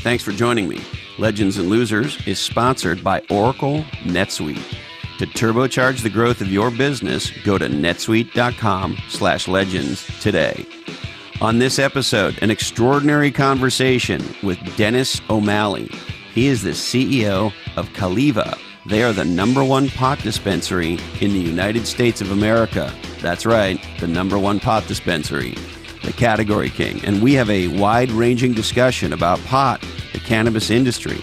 Thanks for joining me. Legends and Losers is sponsored by Oracle NetSuite. To turbocharge the growth of your business, go to netsuite.com/legends today. On this episode, an extraordinary conversation with Dennis O'Malley. He is the CEO of Caliva. They are the #1 pot dispensary in the United States of America. That's right, the #1 pot dispensary, the category king. And we have a wide-ranging discussion about pot, the cannabis industry,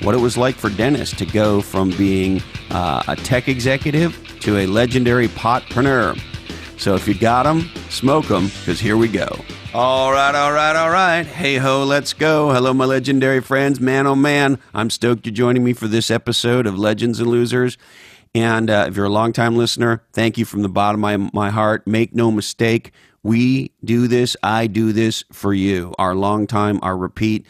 what it was like for Dennis to go from being a tech executive to a legendary potpreneur. So if you got them, smoke them, because here we go. All right. Hey ho, let's go. Hello, my legendary friends. Man, oh man, I'm stoked you're joining me for this episode of Legends and Losers. And if you're a longtime listener, thank you from the bottom of my heart. Make no mistake, we do this, I do this for you, our longtime, our repeat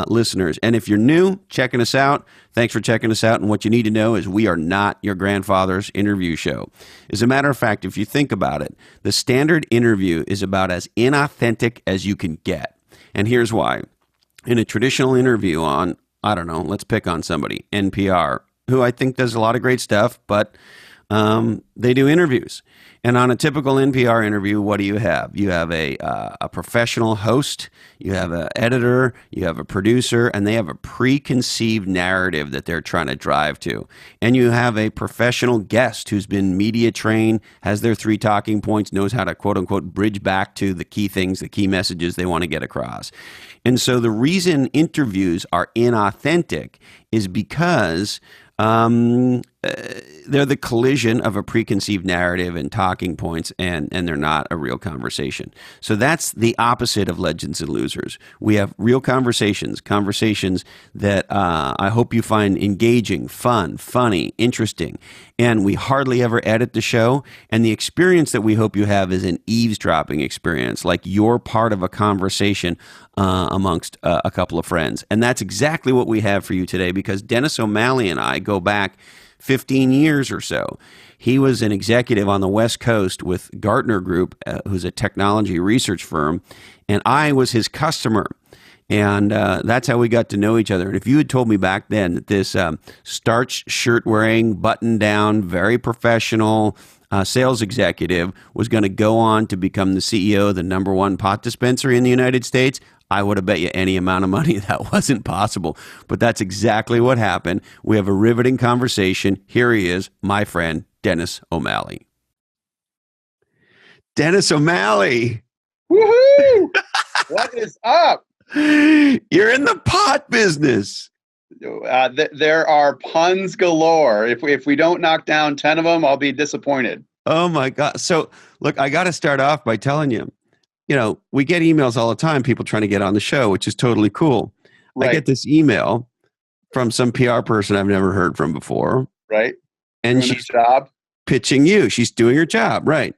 listeners. And if you're new, checking us out, thanks for checking us out. And what you need to know is we are not your grandfather's interview show. As a matter of fact, if you think about it, the standard interview is about as inauthentic as you can get. And here's why. In a traditional interview on, I don't know, let's pick on somebody, NPR, who I think does a lot of great stuff, but they do interviews. And on a typical NPR interview, what do you have? You have a professional host, you have an editor, you have a producer, and they have a preconceived narrative that they're trying to drive to. And you have a professional guest who's been media trained, has their 3 talking points, knows how to quote unquote bridge back to the key things, the key messages they want to get across. And so the reason interviews are inauthentic is because they're the collision of a preconceived narrative and talking points, and they're not a real conversation. So that's the opposite of Legends and Losers. We have real conversations that I hope you find engaging, fun, funny, interesting, and we hardly ever edit the show. And the experience that we hope you have is an eavesdropping experience, like you're part of a conversation amongst a couple of friends. And that's exactly what we have for you today, because Dennis O'Malley and I go back 15 years or so. He was an executive on the West Coast with Gartner Group, who's a technology research firm, and I was his customer. And that's how we got to know each other. And if you had told me back then that this starched shirt wearing, button down, very professional sales executive was going to go on to become the CEO of the #1 pot dispensary in the United States, I would have bet you any amount of money that wasn't possible. But that's exactly what happened. We have a riveting conversation. Here he is, my friend, Dennis O'Malley. Dennis O'Malley. Woohoo! What is up? You're in the pot business. There are puns galore. If we don't knock down 10 of them, I'll be disappointed. Oh my God. So look, I got to start off by telling you, we get emails all the time, people trying to get on the show, which is totally cool. Right. I get this email from some PR person I've never heard from before. Right. And doing she's pitching you. She's doing her job. Right.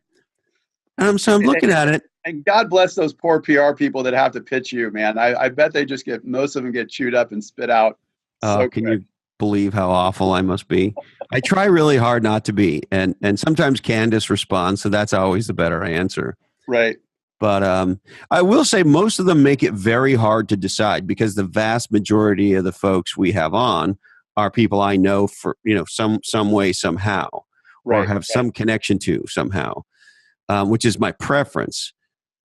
So I'm looking at it. And God bless those poor PR people that have to pitch you, man. I bet they just most of them get chewed up and spit out. Can you believe how awful I must be? I try really hard not to be. And sometimes Candace responds, so that's always the better answer. Right. But I will say most of them make it very hard to decide, because the vast majority of the folks we have on are people I know for, some way, somehow, or have some connection to somehow, which is my preference.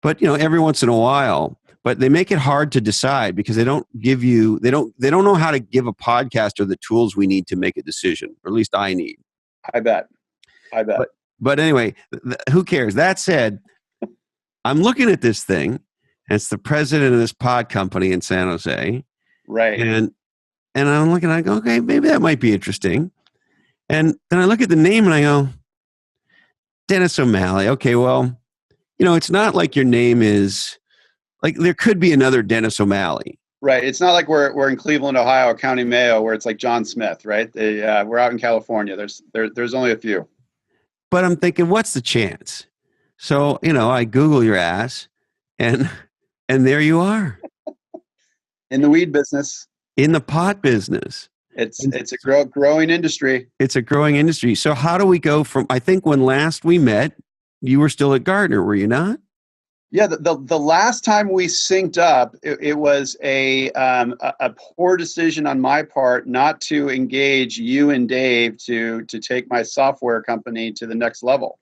But, every once in a while, but they make it hard to decide because they don't know how to give a podcaster the tools we need to make a decision, or at least I need. I bet. But anyway, who cares? That said, I'm looking at this thing, and it's the president of this pod company in San Jose. Right. And I'm looking, I go, okay, maybe that might be interesting. And then I look at the name and I go, Dennis O'Malley. Okay, well, it's not like your name is, like there could be another Dennis O'Malley. Right. It's not like we're in Cleveland, Ohio, County Mayo, where it's like John Smith, right? We're out in California. There's only a few. But I'm thinking, what's the chance? So, I Google your ass, and there you are. In the weed business. In the pot business. It's a growing industry. It's a growing industry. So how do we go from, I think when last we met, you were still at Gartner, were you not? Yeah, the last time we synced up, it was a poor decision on my part not to engage you and Dave to take my software company to the next level.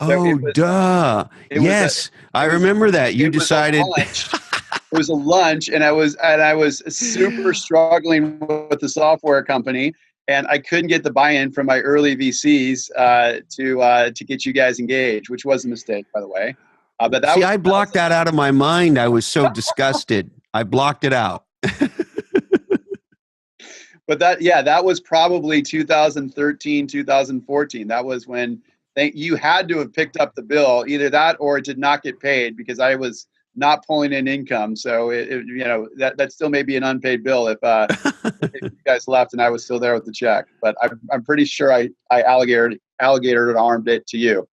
So Oh, duh. it was a Yes, I it was remember that. You it was a decided. lunch. It was a lunch, and I was super struggling with the software company, and I couldn't get the buy-in from my early VCs to get you guys engaged, which was a mistake, by the way. But See, I blocked that out of my mind. I was so disgusted. I blocked it out. but that was probably 2013, 2014. That was when you had to have picked up the bill, either that or it did not get paid because I was not pulling in income. So that still may be an unpaid bill if you guys left and I was still there with the check. But I'm pretty sure I alligator armed it to you.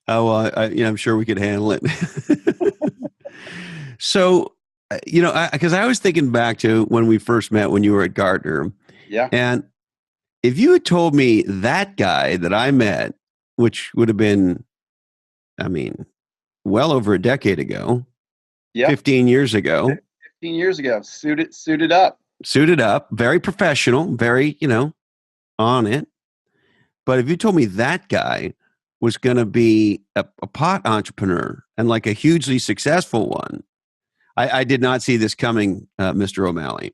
Oh, well, I'm sure we could handle it. So, because I was thinking back to when we first met when you were at Gartner. Yeah. And if you had told me that guy that I met, which would have been, I mean, well over a decade ago, Yeah. 15 years ago. 15 years ago, suited up. Suited up, very professional, very, on it. But if you told me that guy was going to be a pot entrepreneur and like a hugely successful one, I did not see this coming, Mr. O'Malley.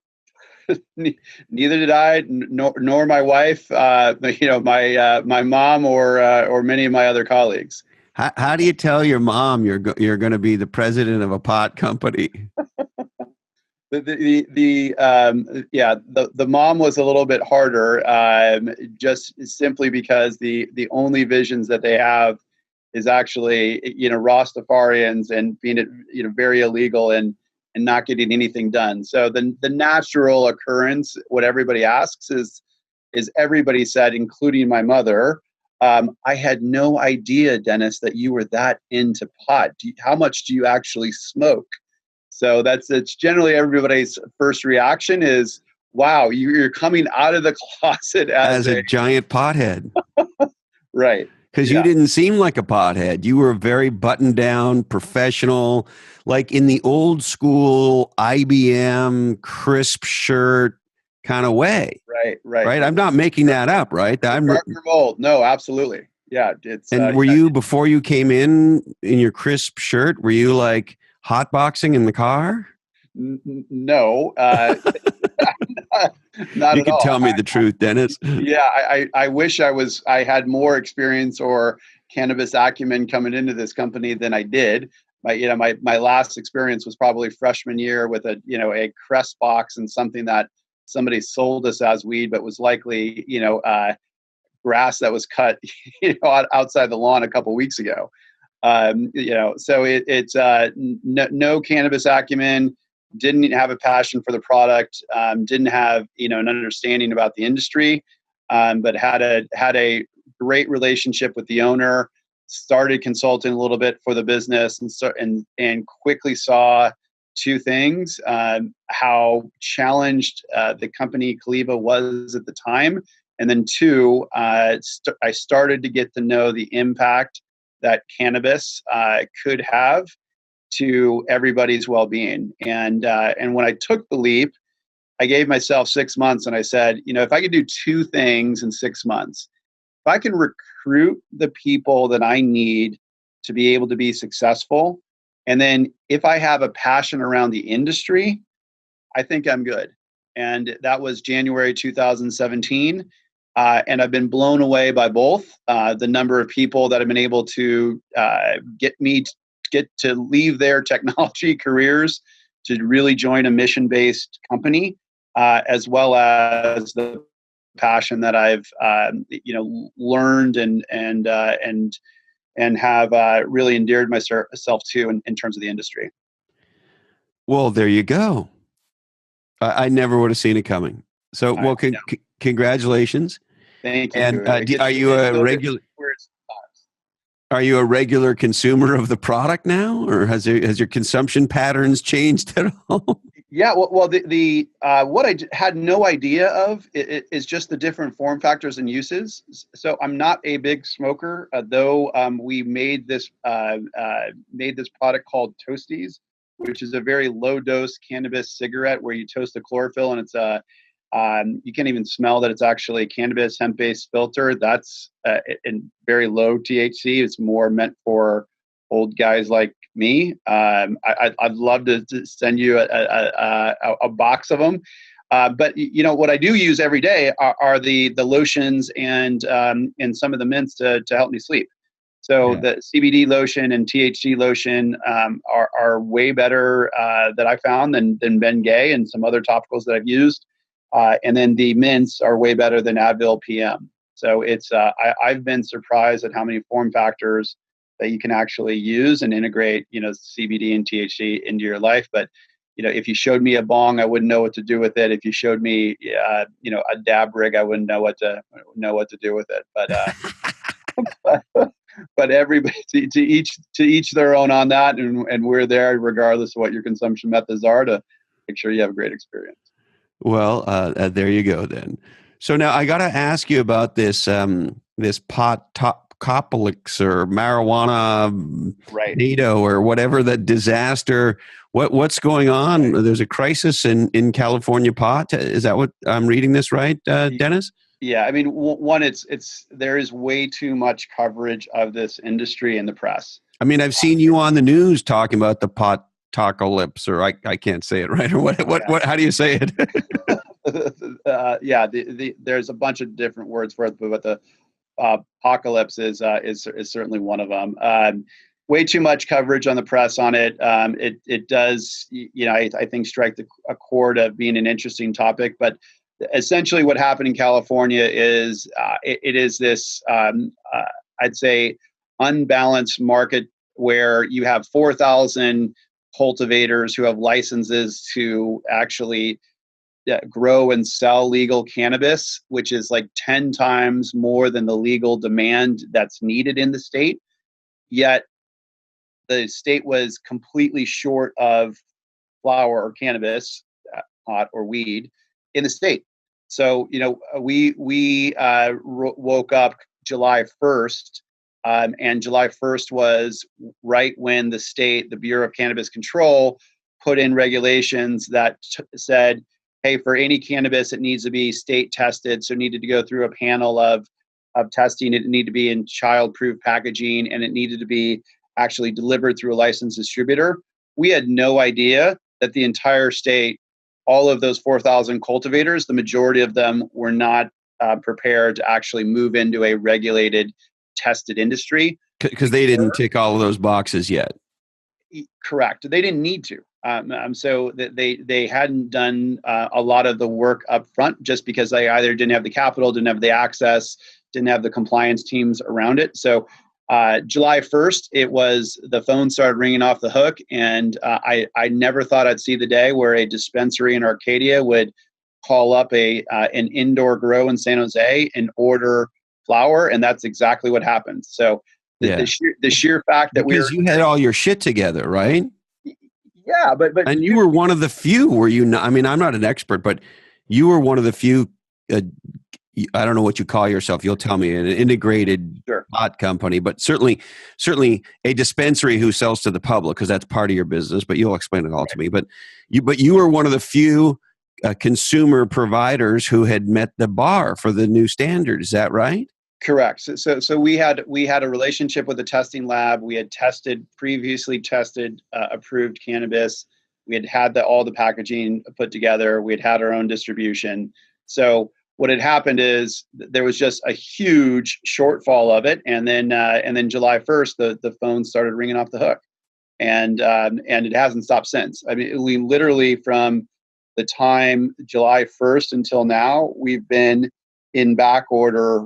Neither did I, nor my wife, my mom or many of my other colleagues. How do you tell your mom you're going to be the president of a pot company? The mom was a little bit harder, just simply because the only visions that they have is actually Rastafarians and being very illegal and not getting anything done. So the natural occurrence, what everybody asks is everybody said, including my mother, I had no idea, Dennis, that you were that into pot. How much do you actually smoke? So it's generally everybody's first reaction is, wow, you're coming out of the closet as a giant pothead. Right. Because you didn't seem like a pothead. You were very buttoned down, professional, like in the old school IBM crisp shirt kind of way. Right. I'm not making that up, right? I'm Gartner mold. No, absolutely. Yeah. And were you, before you came in your crisp shirt, were you like hotboxing in the car? No. Not you at can all. Tell me the truth, Dennis. Yeah, I wish I had more experience or cannabis acumen coming into this company than I did. My last experience was probably freshman year with a Crest box and something that somebody sold us as weed, but was likely grass that was cut outside the lawn a couple weeks ago. So it's no cannabis acumen. Didn't have a passion for the product, didn't have an understanding about the industry, but had a great relationship with the owner. Started consulting a little bit for the business, and quickly saw two things: how challenged the company Caliva was at the time, and then two, I started to get to know the impact that cannabis could have to everybody's well-being. And when I took the leap, I gave myself 6 months and I said, if I could do two things in 6 months, if I can recruit the people that I need to be able to be successful, and then if I have a passion around the industry, I think I'm good. And that was January 2017. And I've been blown away by both the number of people that have been able to get to leave their technology careers to really join a mission-based company, as well as the passion that I've learned and have really endeared myself to in terms of the industry. Well, there you go. I never would have seen it coming. So, well, congratulations. Thank you. And are you a regular? Are you a regular consumer of the product now, or has your consumption patterns changed at all? Yeah, well, the what had no idea of is just the different form factors and uses. So I'm not a big smoker, though. We made this product called Toasties, which is a very low dose cannabis cigarette where you toast the chlorophyll, and it's you can't even smell that it's actually a cannabis hemp based filter. That's in very low THC. It's more meant for old guys like me. I'd love to send you a box of them. But what I do use every day are the lotions and some of the mints to help me sleep. So the CBD lotion and THC lotion are way better that I found than Bengay and some other topicals that I've used. And then the mints are way better than Advil PM. So it's I've been surprised at how many form factors that you can actually use and integrate, CBD and THC into your life. But, if you showed me a bong, I wouldn't know what to do with it. If you showed me, a dab rig, I wouldn't know what to do with it. But, but everybody to each their own on that. And we're there regardless of what your consumption methods are to make sure you have a great experience. Well, there you go then. So now I got to ask you about this Copolix or marijuana NATO or whatever that disaster. What's going on? There's a crisis in California pot. Is that what I'm reading this right, Dennis? Yeah, I mean, one, there is way too much coverage of this industry in the press. I mean, I've seen you on the news talking about the pot tacolypse, or I can't say it right, or what? How do you say it? There's a bunch of different words for it, but the apocalypse is certainly one of them. Way too much coverage on the press on it. It does, I think, strike a chord of being an interesting topic. But essentially, what happened in California is it is this, I'd say, unbalanced market where you have 4,000 cultivators who have licenses to actually grow and sell legal cannabis, which is like 10 times more than the legal demand that's needed in the state. Yet the state was completely short of flower or cannabis, pot or weed, in the state. So, we woke up July 1st, and July 1st was right when the Bureau of Cannabis Control put in regulations that said, hey, for any cannabis, it needs to be state tested. So it needed to go through a panel of testing. It needed to be in child-proof packaging, and it needed to be actually delivered through a licensed distributor. We had no idea that the entire state, all of those 4,000 cultivators, the majority of them were not prepared to actually move into a regulated, tested industry. Because they didn't tick all of those boxes yet. Correct. They didn't need to. So they hadn't done a lot of the work up front just because they either didn't have the capital, didn't have the access, didn't have the compliance teams around it. So July 1st, the phone started ringing off the hook. And I never thought I'd see the day where a dispensary in Arcadia would call up an indoor grow in San Jose and order flower. And that's exactly what happened. So the sheer fact that because you had all your shit together, right? Yeah, but and you were one of the few. Were you not? I mean, I'm not an expert, but you were one of the few. I don't know what you call yourself. You'll tell me, an integrated pot company, but certainly a dispensary who sells to the public, because that's part of your business. But you'll explain it all to me. But you were one of the few consumer providers who had met the bar for the new standard. Is that right? Correct. So we had a relationship with a testing lab. We had previously tested approved cannabis. We had all the packaging put together. We had our own distribution. So what had happened is there was just a huge shortfall of it, and then July 1st, the phone started ringing off the hook, and it hasn't stopped since. I mean, we literally, from the time July 1st until now, we've been in back order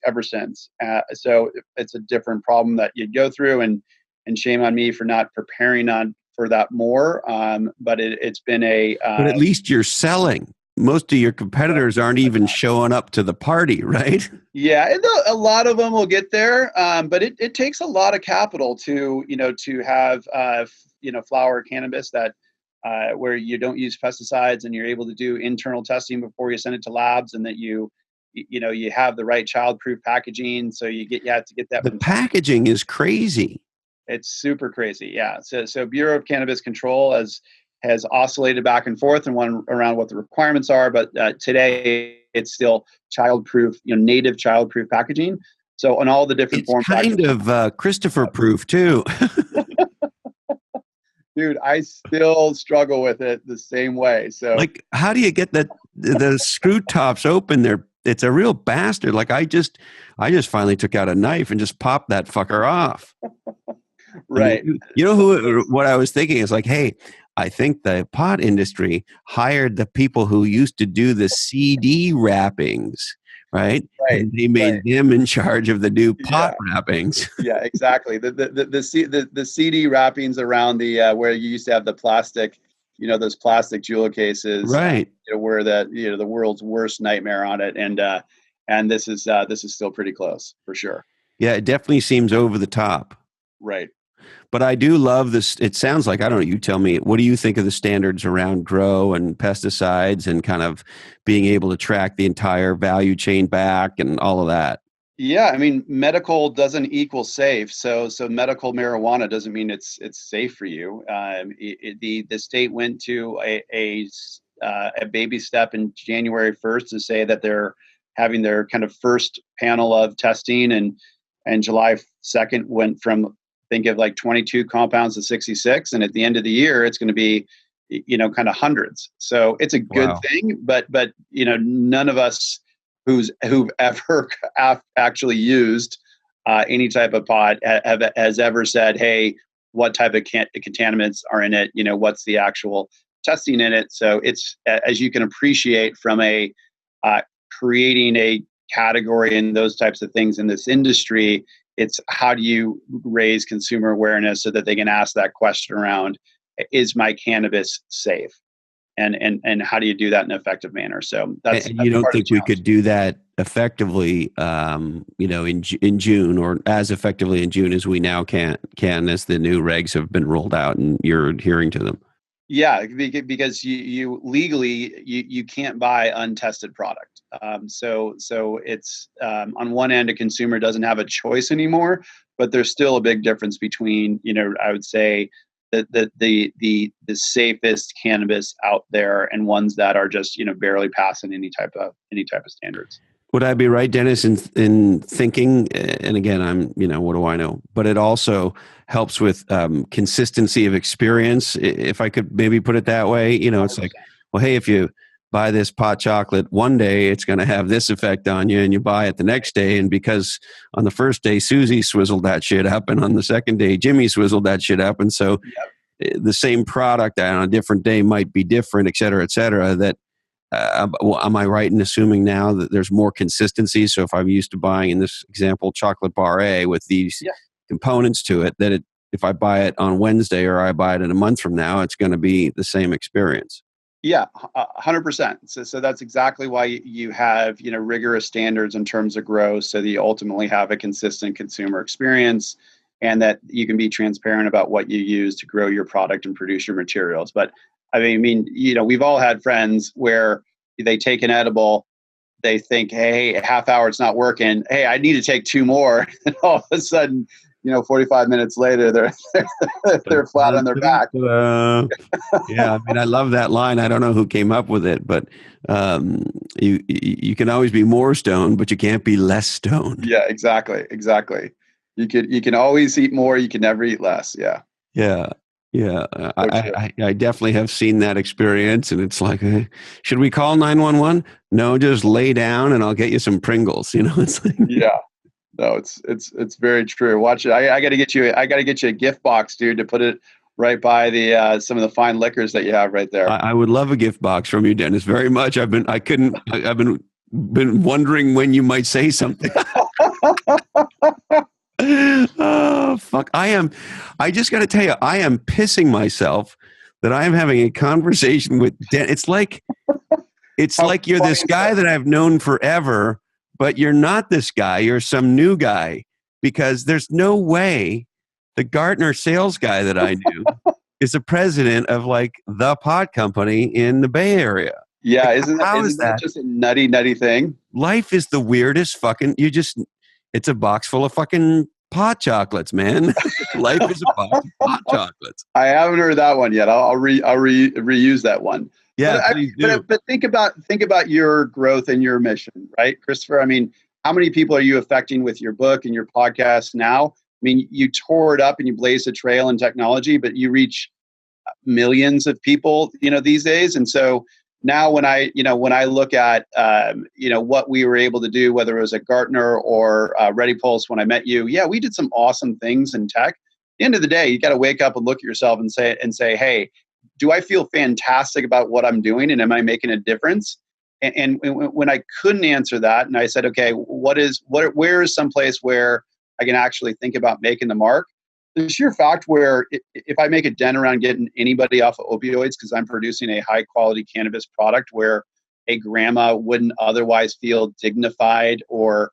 ever since. So it's a different problem that you'd go through, and shame on me for not preparing for that more. But it's been but at least you're selling. Most of your competitors aren't even showing up to the party, right? Yeah, and a lot of them will get there, but it takes a lot of capital to have flower cannabis that where you don't use pesticides and you're able to do internal testing before you send it to labs, and that you have the right child-proof packaging. So you have to get that. The packaging is crazy. It's super crazy. Yeah. So Bureau of Cannabis Control has oscillated back and forth and one around what the requirements are, but today it's still child-proof, native child-proof packaging. So on all the different form factors. It's kind of Christopher-proof too. Dude, I still struggle with it the same way. So, like, how do you get the screw tops open? It's a real bastard. Like, I just finally took out a knife and just popped that fucker off. Right. I mean, what I was thinking is like, hey, I think the pot industry hired the people who used to do the CD wrappings, right? And they made them in charge of the new pot wrappings. Yeah, exactly. The CD wrappings around the where you used to have the plastic, those plastic jewel cases, right? Where the world's worst nightmare on it, and this is still pretty close for sure. Yeah, it definitely seems over the top. Right. But I do love this. It sounds like, I don't know, you tell me, what do you think of the standards around grow and pesticides and kind of being able to track the entire value chain back and all of that? Yeah, I mean, medical doesn't equal safe. So medical marijuana doesn't mean it's safe for you. The state went to a baby step in January 1st to say that they're having their kind of first panel of testing, and July 2nd went from, think of like 22 compounds to 66, and at the end of the year it's going to be kind of hundreds. So it's a good thing, but none of us who've ever actually used any type of pot has ever said, hey, what type of contaminants are in it, what's the actual testing in it. So it's, as you can appreciate from a creating a category and those types of things in this industry, it's how do you raise consumer awareness so that they can ask that question around, is my cannabis safe? And how do you do that in an effective manner? So that's you don't think we could do that effectively, in June, or as effectively in June as we now can as the new regs have been rolled out and you're adhering to them? Yeah, because you legally you can't buy untested product. So it's on one end, a consumer doesn't have a choice anymore, but there's still a big difference between, I would say, the safest cannabis out there and ones that are just barely passing any type of standards. Would I be right, Dennis, in thinking, and again, I'm, what do I know? But it also helps with consistency of experience, if I could maybe put it that way. It's like, well, hey, if you buy this pot chocolate one day, it's going to have this effect on you, and you buy it the next day, and because on the first day, Susie swizzled that shit up, and on the second day, Jimmy swizzled that shit up, and so the same product on a different day might be different, et cetera, that am I right in assuming now that there's more consistency? So if I'm used to buying, in this example, chocolate bar A with these components to it, that if I buy it on Wednesday or I buy it in a month from now, it's going to be the same experience. Yeah, 100%. So that's exactly why you have rigorous standards in terms of grow, so that you ultimately have a consistent consumer experience, and that you can be transparent about what you use to grow your product and produce your materials. But I mean, we've all had friends where they take an edible, they think, hey, a half hour, it's not working. Hey, I need to take 2 more. And all of a sudden, 45 minutes later, they're flat on their back. Yeah, I mean, I love that line. I don't know who came up with it, but you can always be more stoned, but you can't be less stoned. Yeah, exactly. You can always eat more. You can never eat less. Yeah. Yeah. Yeah, I definitely have seen that experience, and it's like, should we call 911? No, just lay down, and I'll get you some Pringles. It's like, yeah, no, it's very true. Watch it. I got to get you a gift box, dude, to put it right by the some of the fine liquors that you have right there. I would love a gift box from you, Dennis, very much. I've been wondering when you might say something. Oh, fuck. I just got to tell you, I am pissing myself that I am having a conversation with It's like you're this guy that I've known forever, but you're not this guy. You're some new guy, because there's no way the Gartner sales guy that I knew is the president of like the pot company in the Bay Area. Yeah, Like, isn't that just a nutty thing? Life is the weirdest fucking. It's a box full of fucking pot chocolates, man. Life is a box of pot chocolates. I haven't heard that one yet. I'll reuse that one. Yeah, please do. But think about your growth and your mission, right, Christopher? I mean, how many people are you affecting with your book and your podcast now? I mean, you tore it up and you blazed a trail in technology, but you reach millions of people, these days. And so now when I look at, what we were able to do, whether it was at Gartner or Ready Pulse when I met you, yeah, we did some awesome things in tech. At the end of the day, you got to wake up and look at yourself and say, hey, do I feel fantastic about what I'm doing, and am I making a difference? And when I couldn't answer that, and I said, okay, where is some place where I can actually think about making the mark? The sheer fact where if I make a dent around getting anybody off of opioids because I'm producing a high quality cannabis product where a grandma wouldn't otherwise feel dignified or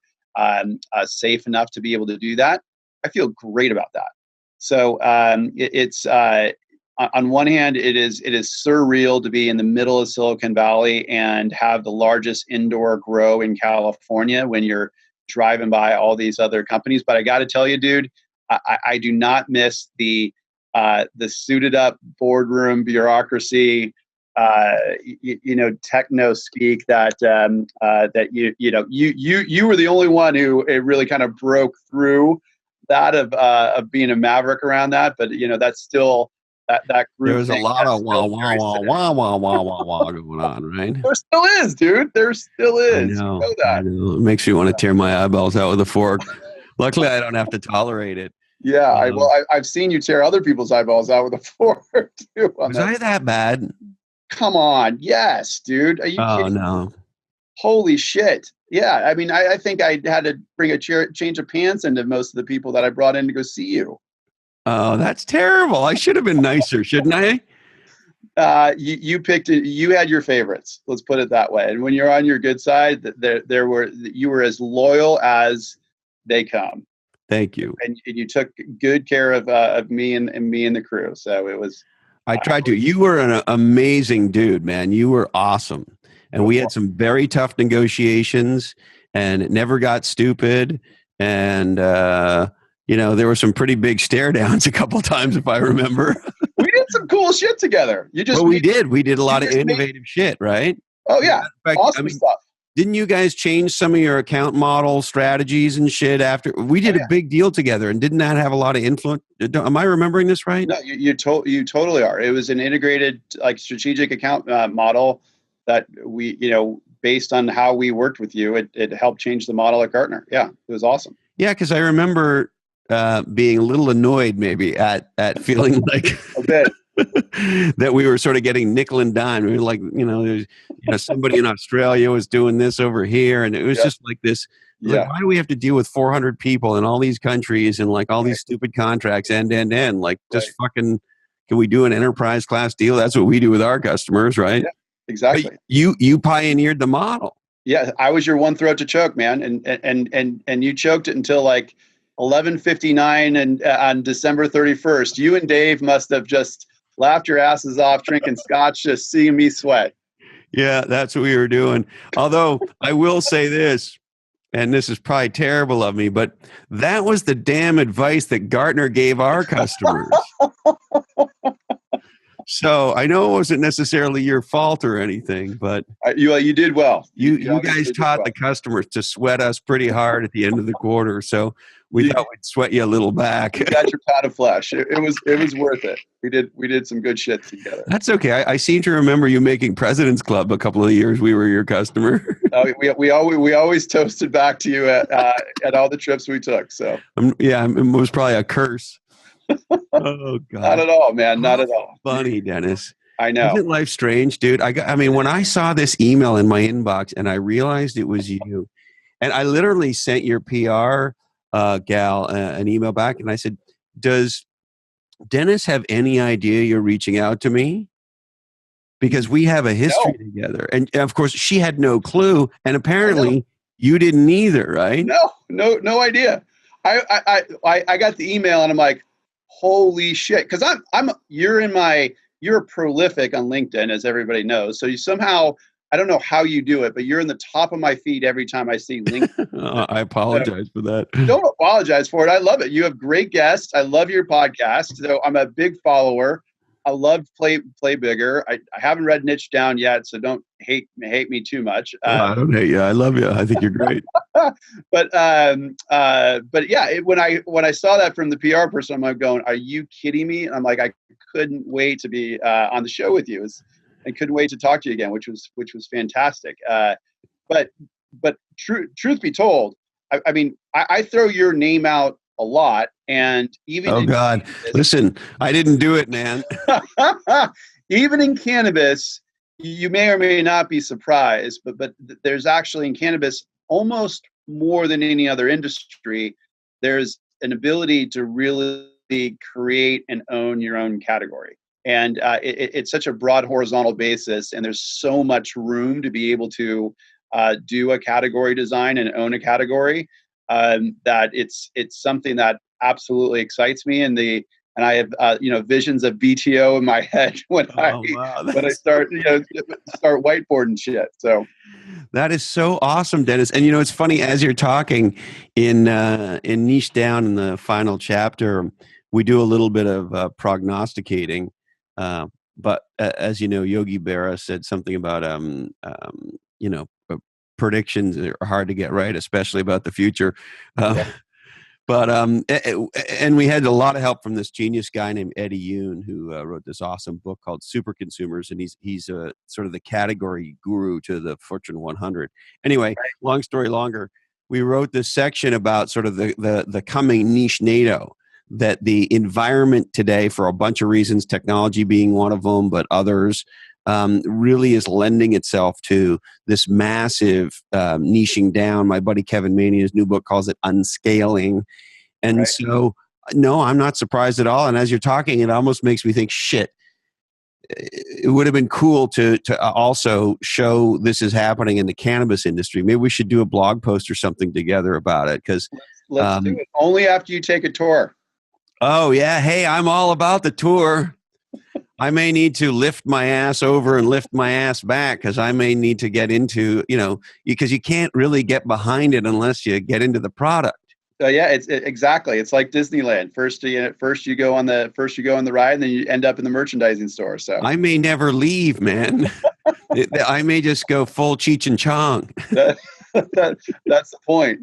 safe enough to be able to do that, I feel great about that. So it's on one hand, it is surreal to be in the middle of Silicon Valley and have the largest indoor grow in California when you're driving by all these other companies. But I got to tell you, dude, I do not miss the suited up boardroom bureaucracy, techno speak that you were the only one who it really kind of broke through that of being a maverick around that. But that's still that group. There was a lot of wah going on, right? There still is, dude. There still is. I know that. It makes me want to tear my eyeballs out with a fork. Luckily, I don't have to tolerate it. Yeah, I've seen you tear other people's eyeballs out with a fork too. Was I that bad? Come on, yes, dude. Are you kidding? No. Holy shit! Yeah, I mean, I think I had to bring a change of pants into most of the people that I brought in to go see you. Oh, that's terrible. I should have been nicer, shouldn't I? You picked it. You had your favorites. Let's put it that way. And when you're on your good side, you were as loyal as they come. Thank you. And you took good care of me and me and the crew. So it was. I tried to. You were an amazing dude, man. You were awesome, and we had some very tough negotiations, and it never got stupid. And there were some pretty big stare downs a couple times, if I remember. We did some cool shit together. We did. We did a lot of innovative shit, right? Oh yeah, fact, awesome stuff. Didn't you guys change some of your account model strategies and shit after we did a big deal together? And didn't that have a lot of influence? Am I remembering this right? No, you totally are. It was an integrated, like, strategic account model that we, based on how we worked with you, it helped change the model at Gartner. Yeah, it was awesome. Yeah, because I remember being a little annoyed maybe at feeling like a bit. that we were sort of getting nickel and dime. We were like, there's somebody in Australia was doing this over here, and it was just like this. Like, why do we have to deal with 400 people in all these countries and like all these stupid contracts end? Like, just fucking, can we do an enterprise class deal? That's what we do with our customers, right? Yeah, exactly. But you pioneered the model. Yeah, I was your one throat to choke, man, and you choked it until like 11:59 and on December 31st. You and Dave must have just laughed your asses off drinking scotch, just seeing me sweat. Yeah, that's what we were doing. Although I will say this, and this is probably terrible of me, but that was the damn advice that Gartner gave our customers. So I know it wasn't necessarily your fault or anything, but you did well. You guys taught the customers to sweat us pretty hard at the end of the quarter. So we thought we'd sweat you a little back. You got your pot of flesh. It was worth it. We did some good shit together. That's okay. I seem to remember you making President's Club a couple of years. We were your customer. We always toasted back to you at all the trips we took. So it was probably a curse. Oh God! Not at all, man. Not at all. Funny, Dennis. I know. Isn't life strange, dude? I mean, when I saw this email in my inbox and I realized it was you, and I literally sent your PR gal an email back, and I said, "Does Dennis have any idea you're reaching out to me? Because we have a history together." And of course, she had no clue, and apparently you didn't either, right? No idea. I got the email, and I'm like, holy shit. Cause you're prolific on LinkedIn, as everybody knows. So you somehow, I don't know how you do it, but you're in the top of my feed every time I see LinkedIn. I apologize for that. Don't apologize for it. I love it. You have great guests. I love your podcast. So I'm a big follower. I love Play Bigger. I haven't read Niche Down yet, so don't hate me too much. I don't hate you. I love you. I think you're great. but yeah, when I saw that from the PR person, I'm like going, "Are you kidding me?" And I'm like, I couldn't wait to be on the show with you. I couldn't wait to talk to you again, which was fantastic. But truth be told, I mean, I throw your name out a lot, and even oh God, listen, I didn't do it, man. Even in cannabis, you may or may not be surprised, but there's actually in cannabis almost more than any other industry, there's an ability to really create and own your own category. And it's such a broad horizontal basis, and there's so much room to be able to do a category design and own a category that it's something that absolutely excites me. And I have visions of BTO in my head when I start whiteboarding shit. So that is so awesome, Dennis. And it's funny, as you're talking in Niche Down in the final chapter, we do a little bit of prognosticating. But as you know, Yogi Berra said something about predictions are hard to get right, especially about the future. But and we had a lot of help from this genius guy named Eddie Yoon, who wrote this awesome book called Super Consumers, and he's sort of the category guru to the Fortune 100. Anyway, long story longer, we wrote this section about sort of the coming niche NATO. That the environment today, for a bunch of reasons, technology being one of them, but others, really is lending itself to this massive niching down. My buddy Kevin Maney, his new book calls it unscaling. And so, no, I'm not surprised at all. And as you're talking, it almost makes me think, shit, it would have been cool to also show this is happening in the cannabis industry. Maybe we should do a blog post or something together about it. Because let's do it. Only after you take a tour. Oh, yeah. Hey, I'm all about the tour. I may need to lift my ass over and lift my ass back because I may need to get into, because you can't really get behind it unless you get into the product. Yeah, exactly. It's like Disneyland. First you go on the ride, and then you end up in the merchandising store. So I may never leave, man. I may just go full Cheech and Chong. That's the point.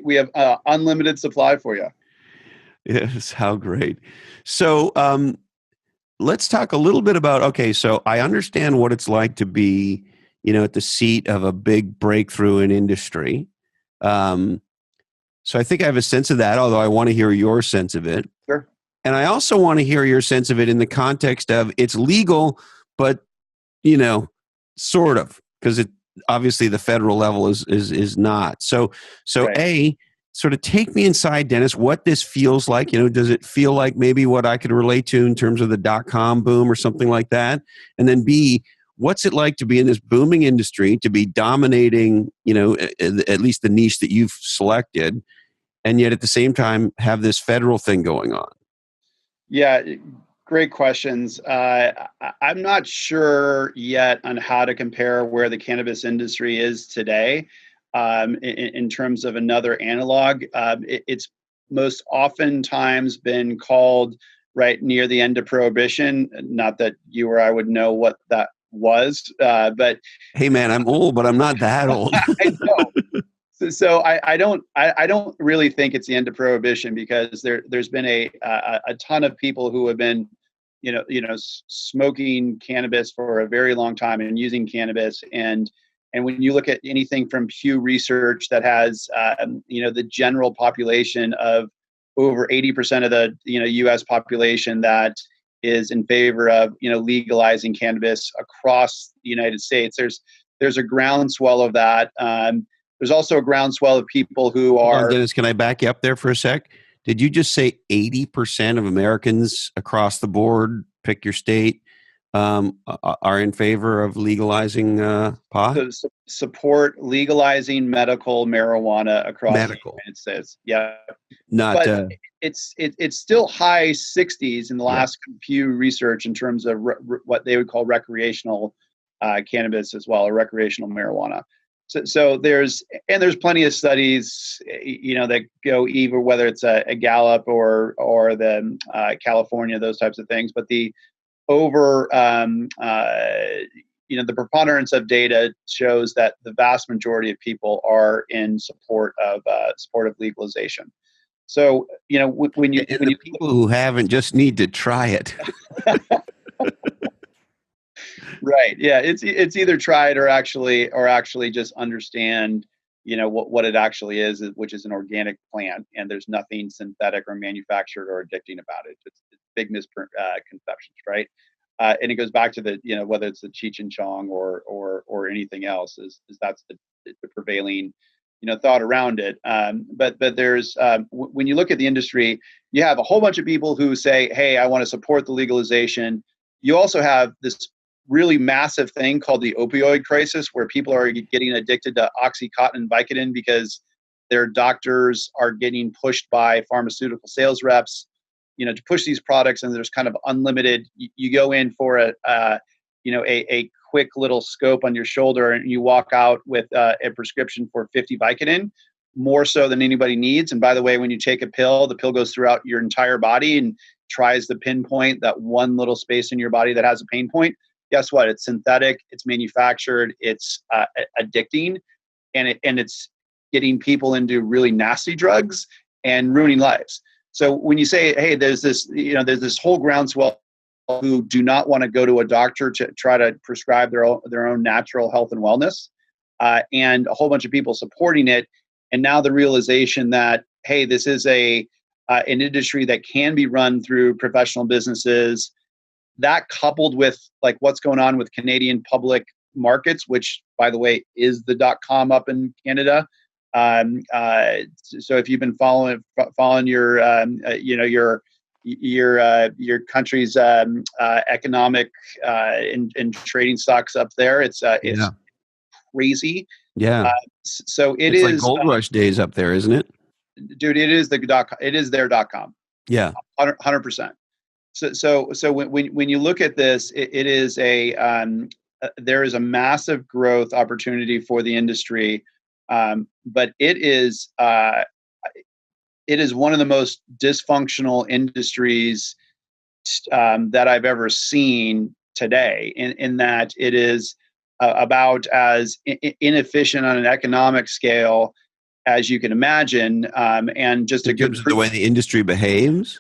We have unlimited supply for you. Yes, how great. So let's talk a little bit about, okay, so I understand what it's like to be, at the seat of a big breakthrough in industry. So I think I have a sense of that, although I want to hear your sense of it. Sure. And I also want to hear your sense of it in the context of it's legal, but, sort of, because it obviously the federal level is not. So right. Sort of take me inside, Dennis, what this feels like. Does it feel like maybe what I could relate to in terms of the .com boom or something like that? And then B, what's it like to be in this booming industry, to be dominating, at least the niche that you've selected, and yet at the same time have this federal thing going on? Yeah, great questions. I'm not sure yet on how to compare where the cannabis industry is today. In terms of another analog, it's most oftentimes been called right near the end of Prohibition. Not that you or I would know what that was, but hey, man, I'm old, but I'm not that old. I know. So I don't really think it's the end of Prohibition, because there's been a ton of people who have been smoking cannabis for a very long time and using cannabis. And when you look at anything from Pew Research that has, the general population of over 80% of the, U.S. population that is in favor of, legalizing cannabis across the United States, there's a groundswell of that. There's also a groundswell of people who are. Hold on, Dennis, can I back you up there for a sec? Did you just say 80% of Americans across the board, pick your state, are in favor of legalizing pot? So support legalizing medical marijuana across the Medical, United States. Yeah, not but it's still high 60s in the yeah. last few research in terms of what they would call recreational cannabis as well, or recreational marijuana. So there's plenty of studies, that go either whether it's a Gallup or the California, those types of things. But the over the preponderance of data shows that the vast majority of people are in support of legalization. So when you And the people who haven't just need to try it. right, yeah, it's either try it or actually just understand what it actually is, which is an organic plant, and there's nothing synthetic or manufactured or addicting about it. It's big misconceptions, right? And it goes back to the whether it's the Cheech and Chong or anything else, is that's the prevailing thought around it. But there's when you look at the industry, you have a whole bunch of people who say, hey, I want to support the legalization. You also have this really massive thing called the opioid crisis, where people are getting addicted to Oxycontin and Vicodin because their doctors are getting pushed by pharmaceutical sales reps to push these products, and there's kind of unlimited. You go in for a quick little scope on your shoulder, and you walk out with a prescription for 50 Vicodin, more so than anybody needs. And by the way, when you take a pill, the pill goes throughout your entire body and tries to pinpoint that one little space in your body that has a pain point. Guess what? It's synthetic, it's manufactured, it's addicting, and it's getting people into really nasty drugs and ruining lives. So when you say, hey, there's this whole groundswell who do not want to go to a doctor to try to prescribe their own natural health and wellness, and a whole bunch of people supporting it, and now the realization that, hey, this is an industry that can be run through professional businesses. That, coupled with like what's going on with Canadian public markets, which by the way is the .com up in Canada. So if you've been following your your country's economic and trading stocks up there, it's crazy. Yeah. So it's like gold rush days up there, isn't it? Dude, it is their .com. Yeah, 100%. So when you look at this, it is there is a massive growth opportunity for the industry, but it is one of the most dysfunctional industries that I've ever seen today. In that it is about as inefficient on an economic scale as you can imagine, and just in terms of the way the industry behaves.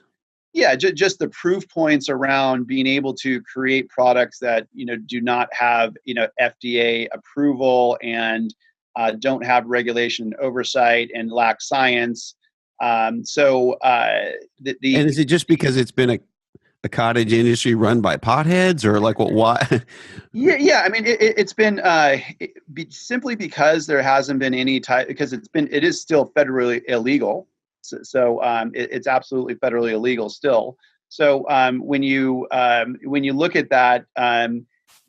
Yeah, just the proof points around being able to create products that do not have FDA approval and don't have regulation and oversight and lack science. And is it just because it's been a cottage industry run by potheads, or like what? Why? Yeah. I mean, it's been simply because there hasn't been any type, because it is still federally illegal. So it's absolutely federally illegal still. So when you look at that,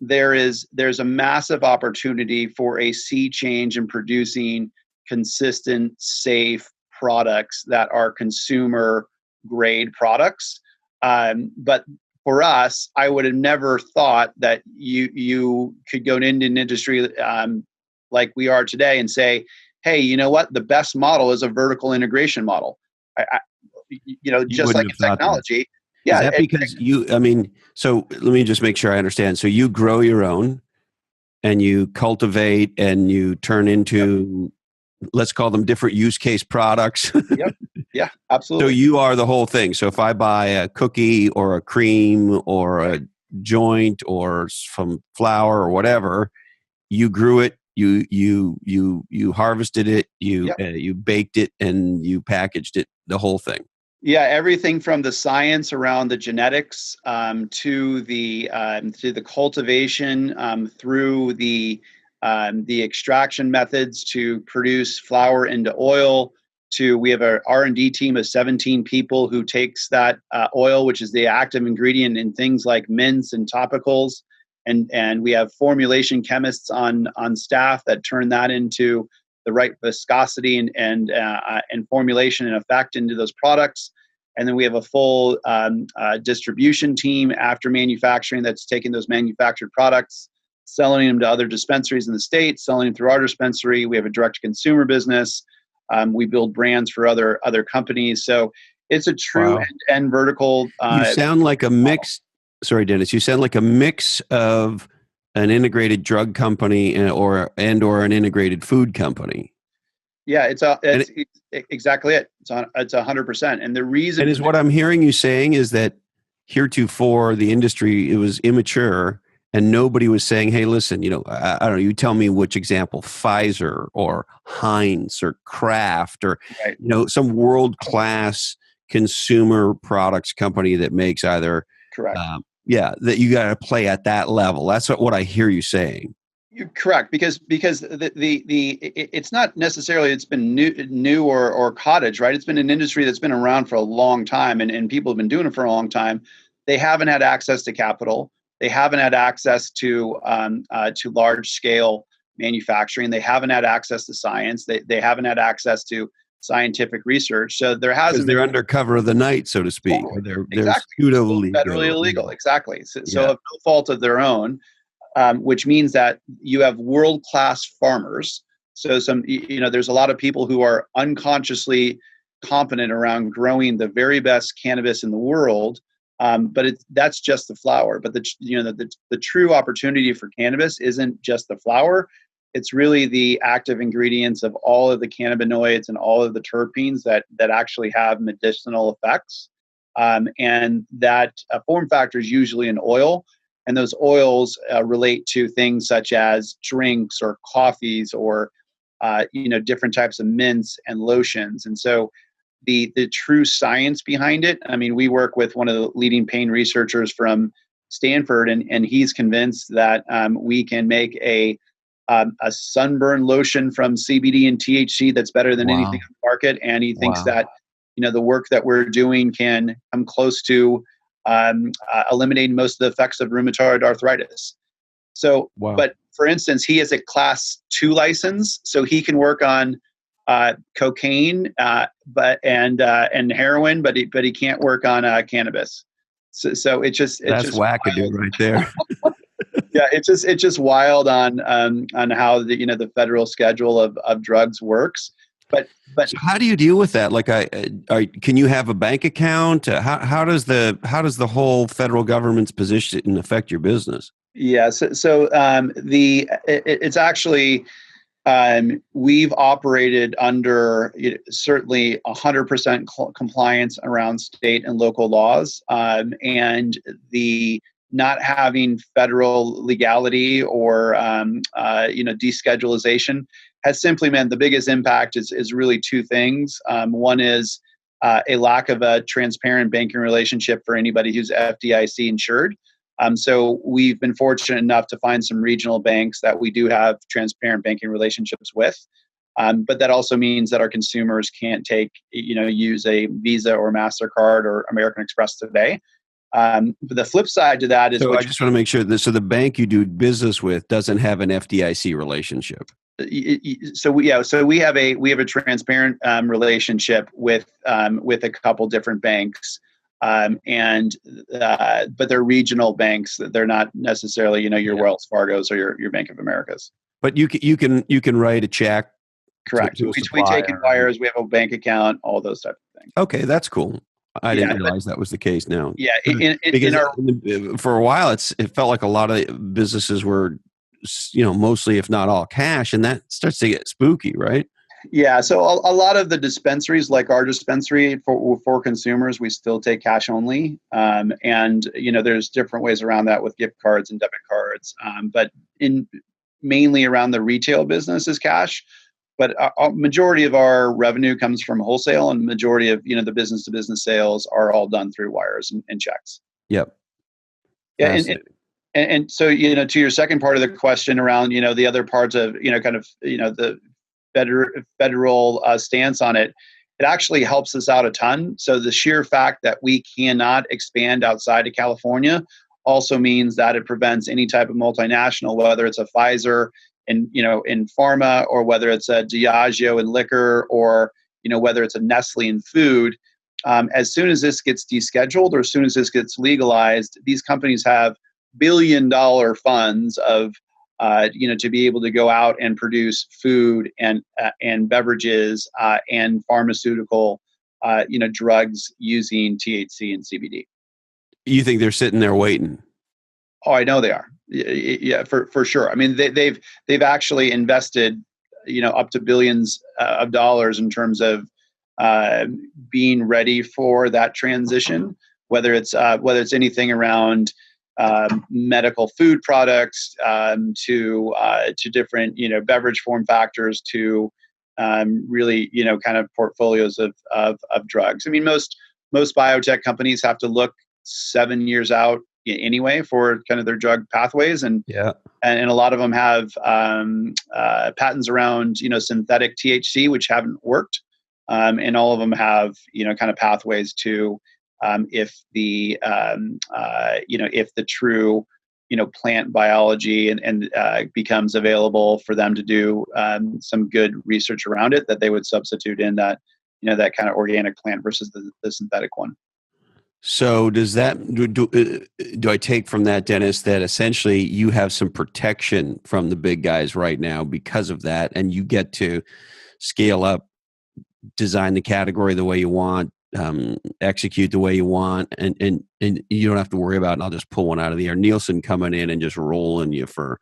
there's a massive opportunity for a sea change in producing consistent, safe products that are consumer grade products. But for us, I would have never thought that you could go into an industry like we are today and say, hey, you know what? The best model is a vertical integration model. Just like in technology. Yeah. Is that because so let me just make sure I understand. So you grow your own and you cultivate and you turn into, let's call them different use case products. Yep. Yeah, absolutely. So you are the whole thing. So if I buy a cookie or a cream or a joint or some flour or whatever, you grew it, you harvested it, you baked it, and you packaged it, the whole thing. Yeah, everything from the science around the genetics to the cultivation, through the extraction methods to produce flour into oil, to, we have a R&D team of 17 people who takes that oil, which is the active ingredient in things like mints and topicals, and we have formulation chemists on staff that turn that into the right viscosity and formulation and effect into those products. And then we have a full distribution team after manufacturing that's taking those manufactured products, selling them to other dispensaries in the state, selling them through our dispensary. We have a direct-to-consumer business. We build brands for other companies. So it's a true end-to-end vertical. You sound like a mix. Sorry, Dennis. You sound like a mix of an integrated drug company or an integrated food company. Yeah, it's exactly it. It's 100%. And the reason, and is what I'm hearing you saying is that heretofore the industry, it was immature and nobody was saying, hey, listen, I don't know, you tell me which example, Pfizer or Heinz or Kraft or some world-class consumer products company that makes either correct. That you got to play at that level. That's what I hear you saying. You're correct, because it's not necessarily it's been new or cottage, right? It's been an industry that's been around for a long time, and people have been doing it for a long time. They haven't had access to capital. They haven't had access to large scale manufacturing. They haven't had access to science. They haven't had access to scientific research. So there hasn't been. They're under cover of the night, so to speak. Or they're pseudo federally illegal. Exactly. So of no fault of their own. Which means that you have world-class farmers. So there's a lot of people who are unconsciously competent around growing the very best cannabis in the world. But that's just the flower. But the true opportunity for cannabis isn't just the flower. It's really the active ingredients of all of the cannabinoids and all of the terpenes that actually have medicinal effects. And that form factor is usually an oil. And those oils relate to things such as drinks or coffees or, different types of mints and lotions. And so the true science behind it, I mean, we work with one of the leading pain researchers from Stanford, and he's convinced that we can make a sunburn lotion from CBD and THC that's better than anything on the market. And he thinks that, the work that we're doing can come close to eliminating most of the effects of rheumatoid arthritis. So, but for instance, he has a class 2 license, so he can work on cocaine, and heroin, but he can't work on cannabis. So that's wackadoo right there. Yeah, it's just wild on how the federal schedule of drugs works. But so how do you deal with that? Like, can you have a bank account? How does the whole federal government's position affect your business? Yeah, it's actually we've operated under certainly 100% compliance around state and local laws, and the not having federal legality or deschedulization has simply meant the biggest impact is really two things. One is a lack of a transparent banking relationship for anybody who's FDIC insured. So we've been fortunate enough to find some regional banks that we do have transparent banking relationships with. But that also means that our consumers can't use a Visa or MasterCard or American Express today. But the flip side to that is... So I just want to make sure so the bank you do business with doesn't have an FDIC relationship. So we have a transparent relationship with a couple different banks, but they're regional banks. They're not necessarily your Wells Fargo's or your Bank of America's. But you can write a check. Correct. We take in wires. We have a bank account. All those types of things. Okay, that's cool. I didn't realize that was the case now. Yeah, for a while it felt like a lot of businesses were, mostly if not all cash, and that starts to get spooky, right? Yeah, so a lot of the dispensaries, like our dispensary for consumers, we still take cash only, and there's different ways around that with gift cards and debit cards, but mainly around the retail business is cash. But a majority of our revenue comes from wholesale, and the majority of the business to business sales are all done through wires and checks. Yep. Yeah, and so to your second part of the question around the other parts of the federal stance on it, it actually helps us out a ton. So the sheer fact that we cannot expand outside of California also means that it prevents any type of multinational, whether it's a Pfizer in pharma, or whether it's a Diageo in liquor, or whether it's a Nestle in food. As soon as this gets descheduled, or as soon as this gets legalized, these companies have billion-dollar funds of to be able to go out and produce food and beverages and pharmaceutical drugs using THC and CBD. You think they're sitting there waiting? Oh, I know they are. Yeah, for sure. I mean, they've actually invested up to billions of dollars in terms of being ready for that transition. Whether it's anything around medical food products to different beverage form factors, to really kind of portfolios of drugs. I mean, most biotech companies have to look 7 years out anyway for kind of their drug pathways, and a lot of them have patents around synthetic THC, which haven't worked, and all of them have kind of pathways to if the true plant biology and becomes available for them to do some good research around it, that they would substitute in that that kind of organic plant versus the synthetic one. So does that do I take from that, Dennis, that essentially you have some protection from the big guys right now because of that, and you get to scale up, design the category the way you want, execute the way you want, and you don't have to worry about, and I'll just pull one out of the air, Nielsen coming in and just rolling you for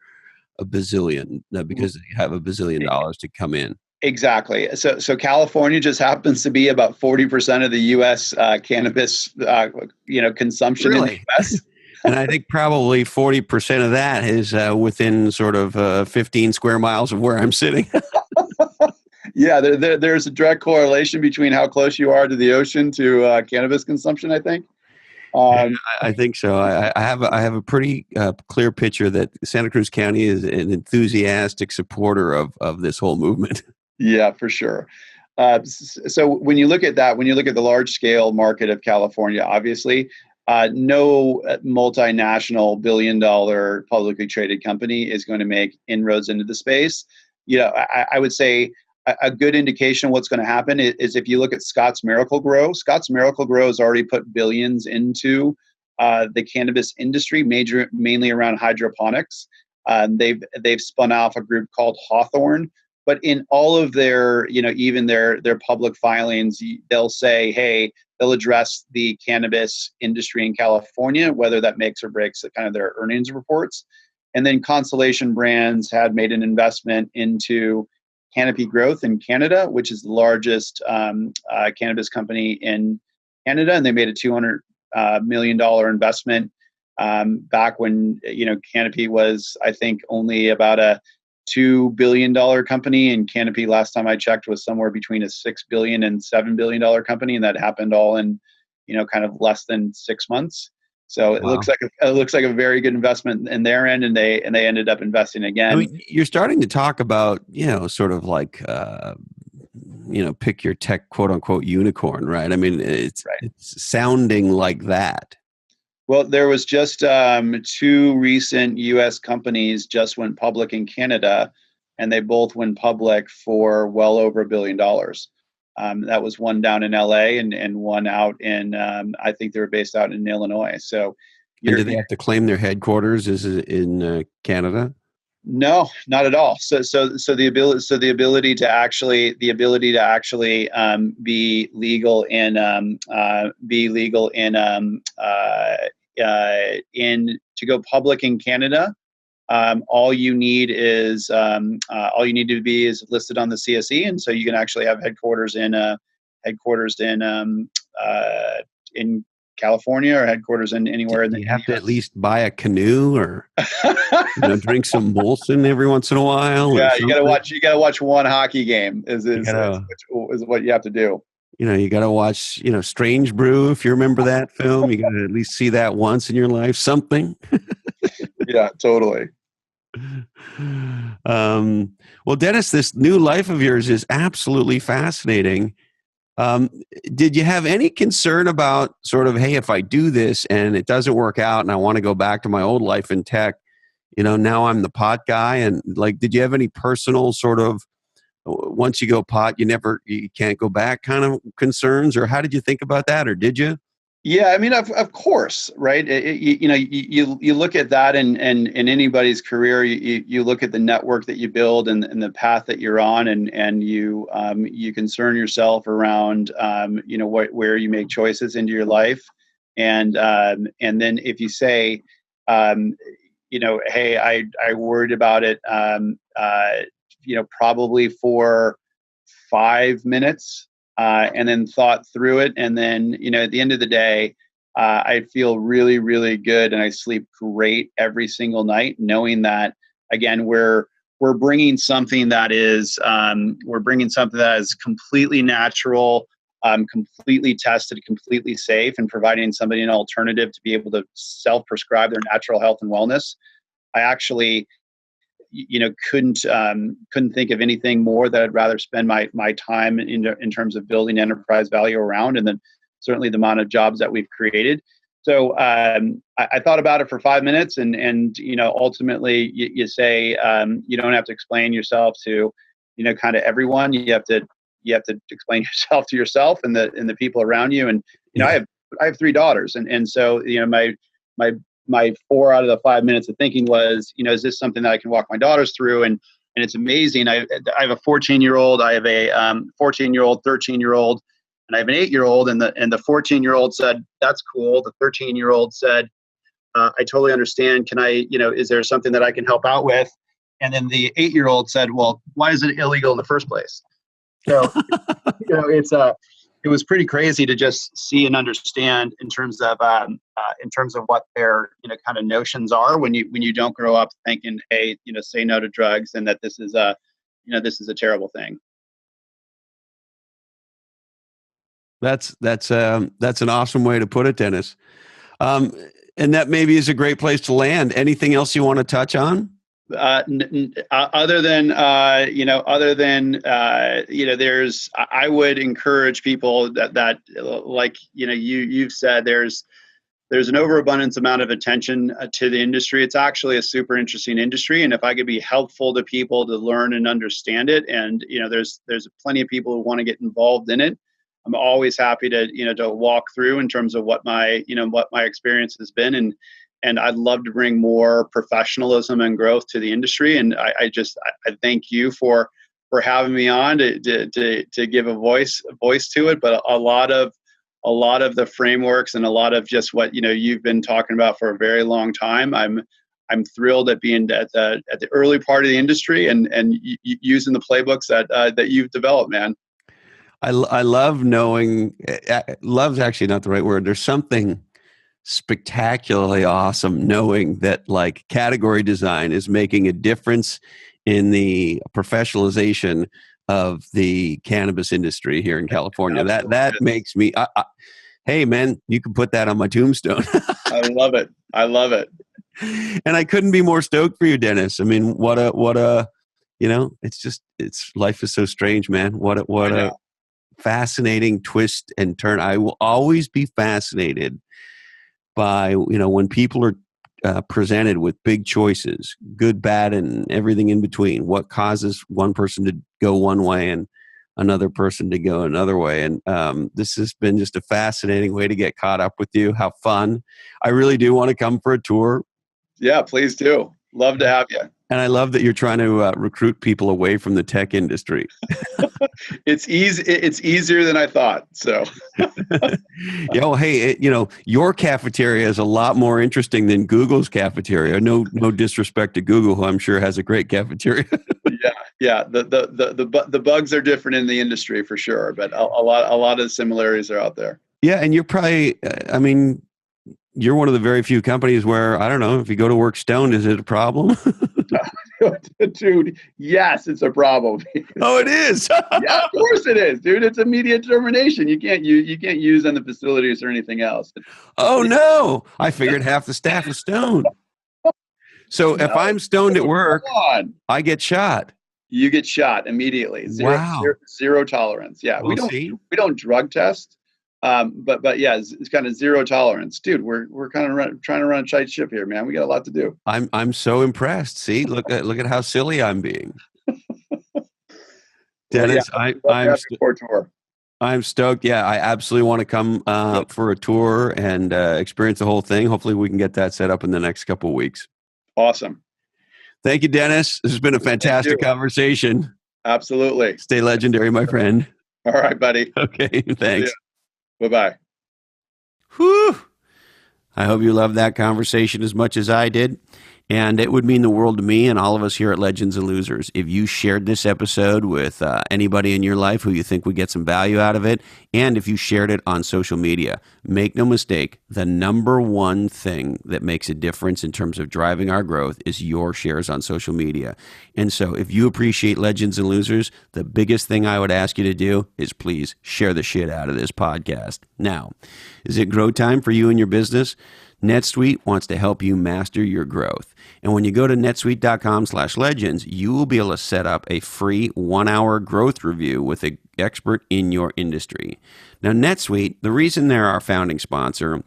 a bazillion because you have a bazillion dollars to come in. Exactly. So California just happens to be about 40% of the U.S. Cannabis, consumption really? in the U.S. And I think probably 40% of that is within sort of 15 square miles of where I'm sitting. Yeah, there's a direct correlation between how close you are to the ocean to cannabis consumption, I think. I think so. I have a pretty clear picture that Santa Cruz County is an enthusiastic supporter of this whole movement. Yeah, for sure. So when you look at that, when you look at the large scale market of California, obviously, no multinational billion-dollar publicly traded company is going to make inroads into the space. I would say a good indication of what's going to happen is if you look at Scotts Miracle-Gro. Scotts Miracle-Gro has already put billions into the cannabis industry, mainly around hydroponics. They've spun off a group called Hawthorne. But in all of their, even their public filings, they'll say, hey, they'll address the cannabis industry in California, whether that makes or breaks kind of their earnings reports. And then Constellation Brands had made an investment into Canopy Growth in Canada, which is the largest cannabis company in Canada. And they made a $200 million investment back when, Canopy was, I think, only about a $2 billion company, and Canopy, last time I checked, was somewhere between a $6 billion and $7 billion company, and that happened all in, kind of less than 6 months. So it looks like a very good investment in their end, and they ended up investing again. I mean, you're starting to talk about sort of like pick your tech quote unquote unicorn, right? I mean, it's sounding like that. Well, there was just 2 recent U.S. companies just went public in Canada, and they both went public for well over $1 billion. That was one down in L.A. and one out in, I think they were based out in Illinois. So, and do they have to claim their headquarters is in Canada? No, not at all. So the ability to actually be legal in to go public in Canada. All you need to be is listed on the CSE, and so you can actually have headquarters in California or headquarters in anywhere. You have to at least buy a canoe or drink some Molson every once in a while. Yeah, you gotta watch one hockey game. Is what you have to do. You got to watch, Strange Brew, if you remember that film. You got to at least see that once in your life, something. Yeah, totally. Well, Dennis, this new life of yours is absolutely fascinating. Um, did you have any concern about sort of, hey, if I do this and it doesn't work out and I want to go back to my old life in tech, now I'm the pot guy? And like, did you have any personal sort of, once you go pot, you can't go back kind of concerns? Or how did you think about that? Or did you? Yeah, I mean, of course, right? You look at that, and in anybody's career, you look at the network that you build and the path that you're on, and you concern yourself around where you make choices into your life, and then if you say, hey, I worried about it, probably for 5 minutes, and then thought through it. And then, at the end of the day, I feel really, really good, and I sleep great every single night, knowing that, again, we're bringing something that is completely natural, completely tested, completely safe, and providing somebody an alternative to be able to self-prescribe their natural health and wellness. I actually couldn't think of anything more that I'd rather spend my time in terms of building enterprise value around, and then certainly the amount of jobs that we've created. So I thought about it for 5 minutes, and ultimately you say, you don't have to explain yourself to kind of everyone. You have to explain yourself to yourself and the people around you. And I have 3 daughters, and so my 4 out of the 5 minutes of thinking was, is this something that I can walk my daughters through? And it's amazing. I have a 14-year-old, I have a 14-year-old, 13-year-old, and I have an 8-year-old. And the 14-year-old said, "That's cool." The 13-year-old said, "I totally understand. Can I, is there something that I can help out with?" And then the 8-year-old said, "Well, why is it illegal in the first place?" So, it was pretty crazy to just see and understand in terms of what their kind of notions are when you don't grow up thinking, hey, say no to drugs, and that this is a terrible thing. That's an awesome way to put it, Dennis. And that maybe is a great place to land. Anything else you want to touch on? Other than there's, I would encourage people that like you've said, there's an overabundance amount of attention to the industry. It's actually a super interesting industry, and if I could be helpful to people to learn and understand it, and there's plenty of people who want to get involved in it, I'm always happy to to walk through in terms of what my experience has been, and I'd love to bring more professionalism and growth to the industry. And I thank you for having me on to give a voice to it. But a lot of the frameworks and a lot of just what you've been talking about for a very long time, I'm thrilled at being at the early part of the industry and using the playbooks that you've developed, man. I love knowing. Love's actually not the right word. There's something spectacularly awesome knowing that like category design is making a difference in the professionalization of the cannabis industry here in California. That makes me hey man, you can put that on my tombstone. I love it. And I couldn't be more stoked for you, Dennis. I mean, what a life is so strange, man. What a fascinating twist and turn. I will always be fascinated by when people are presented with big choices, good, bad, and everything in between. What causes one person to go one way and another person to go another way? And this has been just a fascinating way to get caught up with you. How fun! I really do want to come for a tour. Yeah, please do. Love to have you. And I love that you're trying to recruit people away from the tech industry. It's easy. It's easier than I thought. So, hey, your cafeteria is a lot more interesting than Google's cafeteria. No disrespect to Google, who I'm sure has a great cafeteria. Yeah. The bugs are different in the industry for sure, but a lot of similarities are out there. Yeah, and you're probably, you're one of the very few companies where, I don't know, if you go to work stoned, is it a problem? Dude, yes, it's a problem. Oh, it is. Yeah, of course it is, dude. It's immediate termination. You can't use on the facilities or anything else. Oh no! I figured half the staff is stoned. So if I'm stoned at work, I get shot. you get shot immediately. Wow. Zero tolerance. Yeah, Well, see, we don't drug test, but yeah, it's kind of zero tolerance, dude. We're kind of trying to run a tight ship here, man. We got a lot to do. I'm so impressed. See, look at how silly I'm being. Well, yeah, Dennis, I, love to I'm have st- you for a tour. I'm stoked. Yeah, I absolutely want to come Yep. for a tour and experience the whole thing. Hopefully, we can get that set up in the next couple of weeks. Awesome. Thank you, Dennis. This has been a Thank you. fantastic conversation. Absolutely. Stay legendary, my friend. All right, buddy. Okay, thanks. Bye-bye. Whew. I hope you loved that conversation as much as I did. And it would mean the world to me and all of us here at Legends and Losers if you shared this episode with anybody in your life who you think would get some value out of it, and if you shared it on social media. Make no mistake, the number one thing that makes a difference in terms of driving our growth is your shares on social media. And so if you appreciate Legends and Losers, the biggest thing I would ask you to do is please share the shit out of this podcast. Now, is it grow time for you and your business? NetSuite wants to help you master your growth. And when you go to netsuite.com/legends, you will be able to set up a free 1-hour growth review with an expert in your industry. Now, NetSuite, the reason they're our founding sponsor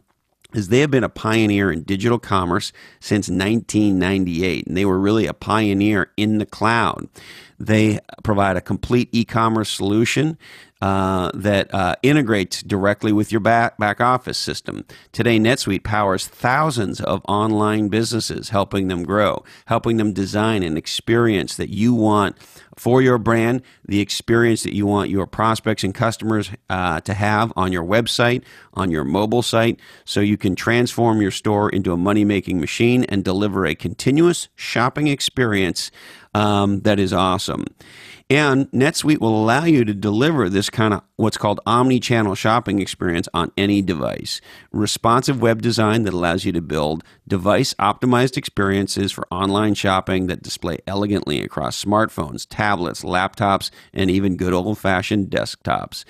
is they have been a pioneer in digital commerce since 1998, and they were really a pioneer in the cloud. They provide a complete e-commerce solution that integrates directly with your back office system. Today, NetSuite powers thousands of online businesses, helping them grow, helping them design an experience that you want for your brand, the experience that you want your prospects and customers to have on your website, on your mobile site, so you can transform your store into a money-making machine and deliver a continuous shopping experience that is awesome. And NetSuite will allow you to deliver this kind of what's called omni-channel shopping experience on any device. Responsive web design that allows you to build device-optimized experiences for online shopping that display elegantly across smartphones, tablets, laptops, and even good old-fashioned desktops.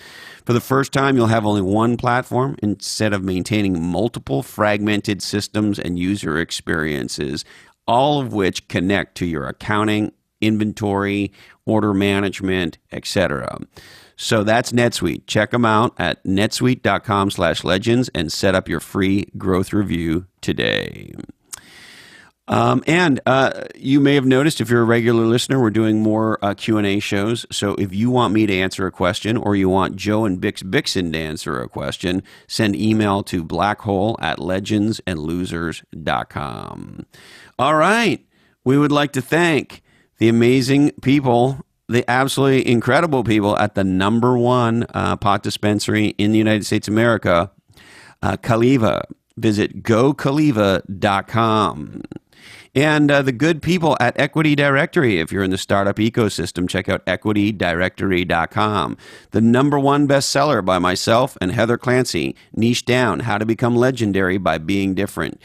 For the first time, you'll have only one platform instead of maintaining multiple fragmented systems and user experiences, all of which connect to your accounting, inventory, order management, etc. So that's NetSuite. Check them out at netsuite.com/legends and set up your free growth review today. And you may have noticed, if you're a regular listener, we're doing more Q&A shows. So if you want me to answer a question, or you want Joe and Bix Bixen to answer a question, send email to blackhole@legendsandlosers.com. All right. We would like to thank the amazing people, the absolutely incredible people at the number one pot dispensary in the United States of America, Caliva. Visit gocaliva.com. And the good people at Equity Directory. If you're in the startup ecosystem, check out equitydirectory.com. The number one bestseller by myself and Heather Clancy, Niche Down, How to Become Legendary by Being Different.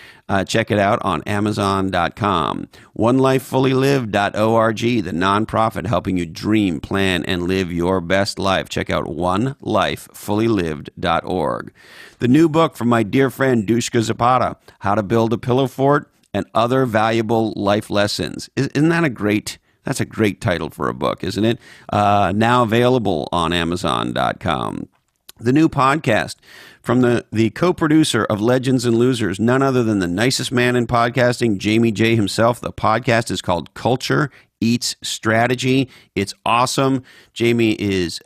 Check it out on Amazon.com. OneLifeFullyLived.org, the nonprofit helping you dream, plan, and live your best life. Check out OneLifeFullyLived.org. The new book from my dear friend Dushka Zapata, How to Build a Pillow Fort and Other Valuable Life Lessons. Isn't that a great... That's a great title for a book, isn't it? Now available on Amazon.com. The new podcast from the co-producer of Legends and Losers, none other than the nicest man in podcasting, Jamie J himself. The podcast is called Culture Eats Strategy. It's awesome. Jamie is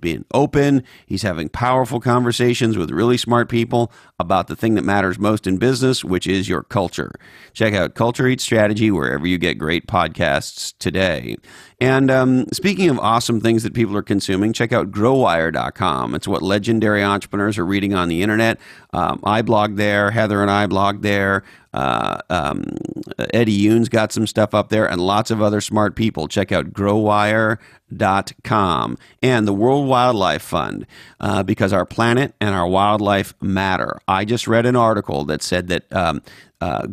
being open. He's having powerful conversations with really smart people about the thing that matters most in business, which is your culture. Check out Culture Eats Strategy wherever you get great podcasts today. And speaking of awesome things that people are consuming, check out growwire.com. It's what legendary entrepreneurs are reading on the internet. I blog there. Heather and I blog there. Eddie Yoon's got some stuff up there, and lots of other smart people. Check out growwire.com and the World Wildlife Fund, because our planet and our wildlife matter. I just read an article that said that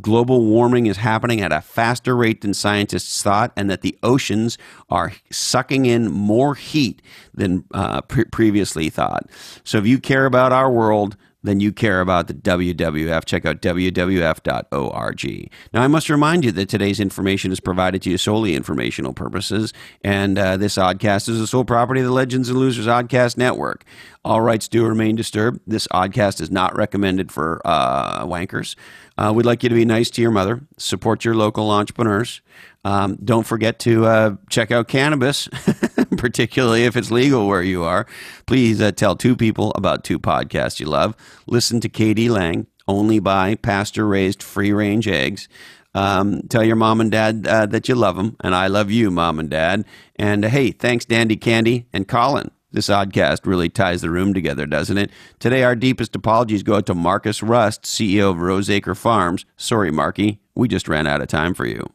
global warming is happening at a faster rate than scientists thought, and that the oceans are sucking in more heat than previously thought. So if you care about our world, then you care about the WWF. Check out WWF.org. Now, I must remind you that today's information is provided to you solely informational purposes, and this oddcast is the sole property of the Legends and Losers Oddcast Network. All rights do remain disturbed. This oddcast is not recommended for wankers. We'd like you to be nice to your mother, support your local entrepreneurs. Don't forget to check out Cannabis, particularly if it's legal where you are. Please tell two people about two podcasts you love. Listen to Katie Lang, only buy pasture-raised free-range eggs. Tell your mom and dad that you love them, and I love you, Mom and Dad. And hey, thanks, Dandy Candy and Colin. This oddcast really ties the room together, doesn't it? Today, our deepest apologies go out to Marcus Rust, CEO of Roseacre Farms. Sorry, Marky, we just ran out of time for you.